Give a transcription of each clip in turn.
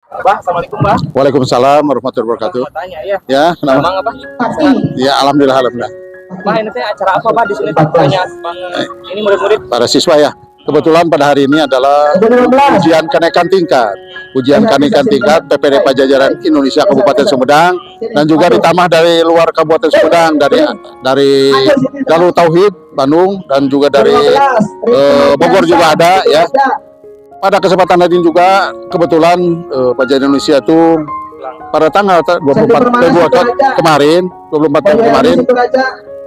Bah, assalamualaikum, Bah. Waalaikumsalam warahmatullahi wabarakatuh. Mau tanya ya. Ya, kenapa? Emang apa? Ya, alhamdulillah. Bah, ini teh acara apa, Bah, di sini? Tanya Bang, ini murid-murid. Para siswa ya. Kebetulan pada hari ini adalah ujian kenaikan tingkat. Ujian kenaikan tingkat PPD Pajajaran Indonesia Kabupaten Sumedang dan juga ditambah dari luar Kabupaten Sumedang dari Darul Tauhid Bandung dan juga dari Bogor juga ada ya. Pada kesempatan hari ini juga kebetulan Pajajaran Indonesia itu pada tanggal 24 Februari kemarin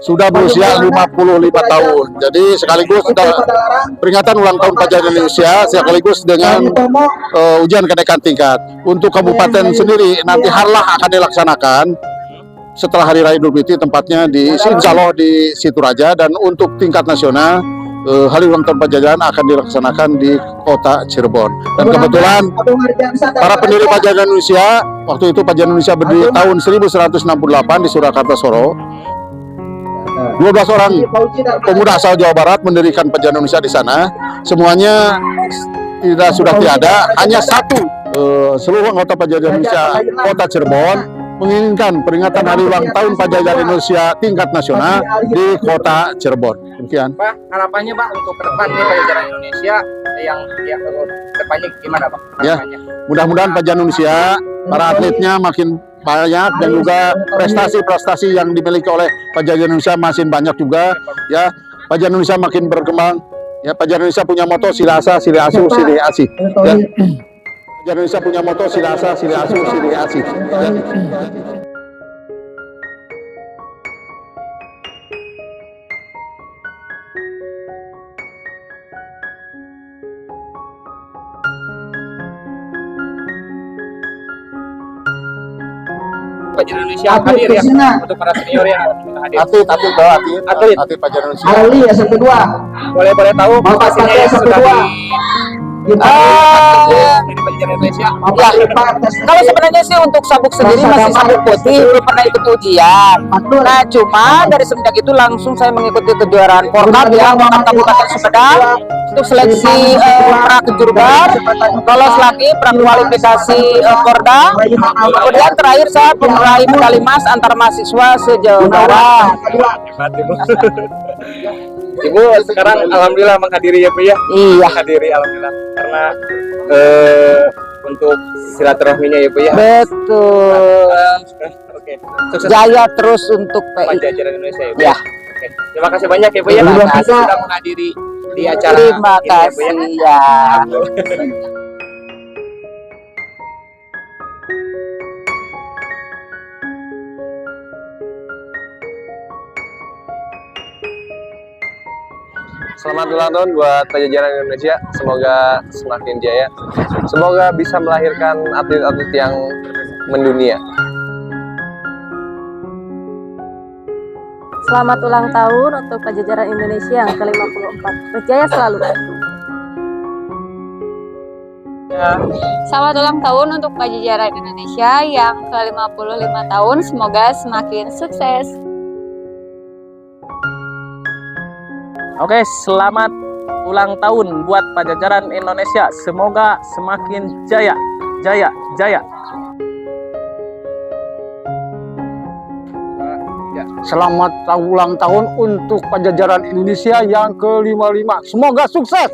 sudah berusia 55 tahun. Jadi sekaligus sudah peringatan ulang tahun Pajajaran Indonesia sekaligus dengan ujian kenaikan tingkat. Untuk kabupaten sendiri nanti harlah akan dilaksanakan setelah Hari Raya Idul Fitri, tempatnya di Insya Allah di Situraja, dan untuk tingkat nasional hari ulang tahun Pajajaran akan dilaksanakan di kota Cirebon. Dan kebetulan para pendiri Pajajaran Indonesia, waktu itu Pajajaran Indonesia berdiri tahun 1168 di Surakarta, Solo. 12 orang pemuda asal Jawa Barat mendirikan Pajajaran Indonesia di sana. Semuanya sudah tiada, hanya satu seluruh anggota Pajajaran Indonesia kota Cirebon menginginkan peringatan hari ulang tahun Pajajaran Indonesia tingkat nasional di kota Cirebon. Demikian. Pak, harapannya, Pak, untuk ke depan nih Pajajaran Indonesia yang depannya gimana, Pak? Ya, mudah-mudahan Pajajaran Indonesia, para atletnya makin banyak dan juga prestasi-prestasi yang dimiliki oleh Pajajaran Indonesia makin banyak juga ya. Pajajaran Indonesia makin berkembang ya. Pajajaran Indonesia punya moto sili asa, sili asuh, sili asih ya. Pajajaran Indonesia punya moto sili asa, sili asuh, sili asih ya. Pajajaran Indonesia hadir ya untuk para senior yang hadir. Atlet Pajajaran Indonesia. Ali ya yang kedua. Boleh tahu pastinya yang sudah di Pajajaran Indonesia. Kalau sebenarnya sih untuk sabuk sendiri masih sabuk putih, belum pernah ikut ujian. Nah, cuma dari semenjak itu langsung saya mengikuti kejuaraan Porkab ya, Porkab Kabupaten Sumedang untuk seleksi pra-kejurban, lolos lagi pra-kualifikasi Porda. Kemudian terakhir saya meraih medali emas antar mahasiswa se-Jawa Barat. Ibu sekarang alhamdulillah menghadiri ya, Bu ya? Iya. Menghadiri alhamdulillah karena untuk silaturahminya ya, Bu ya. Betul. Oke. Sukses Jaya terus untuk PI. Pajajaran Indonesia ya, Bu. Ya. Oke. Terima kasih banyak ya, Bu ya. Terima kasih. Sudah menghadiri di acara Terima ini, ya, Bu kasih ya. Selamat ulang tahun buat Pajajaran Indonesia. Semoga semakin jaya. Semoga bisa melahirkan atlet-atlet yang mendunia. Selamat ulang tahun untuk Pajajaran Indonesia yang ke-54. Berjaya selalu. Selamat ulang tahun untuk Pajajaran Indonesia yang ke-55 tahun. Semoga semakin sukses. Oke, selamat ulang tahun buat Pajajaran Indonesia. Semoga semakin jaya. Selamat ulang tahun untuk Pajajaran Indonesia yang ke-55. Semoga sukses.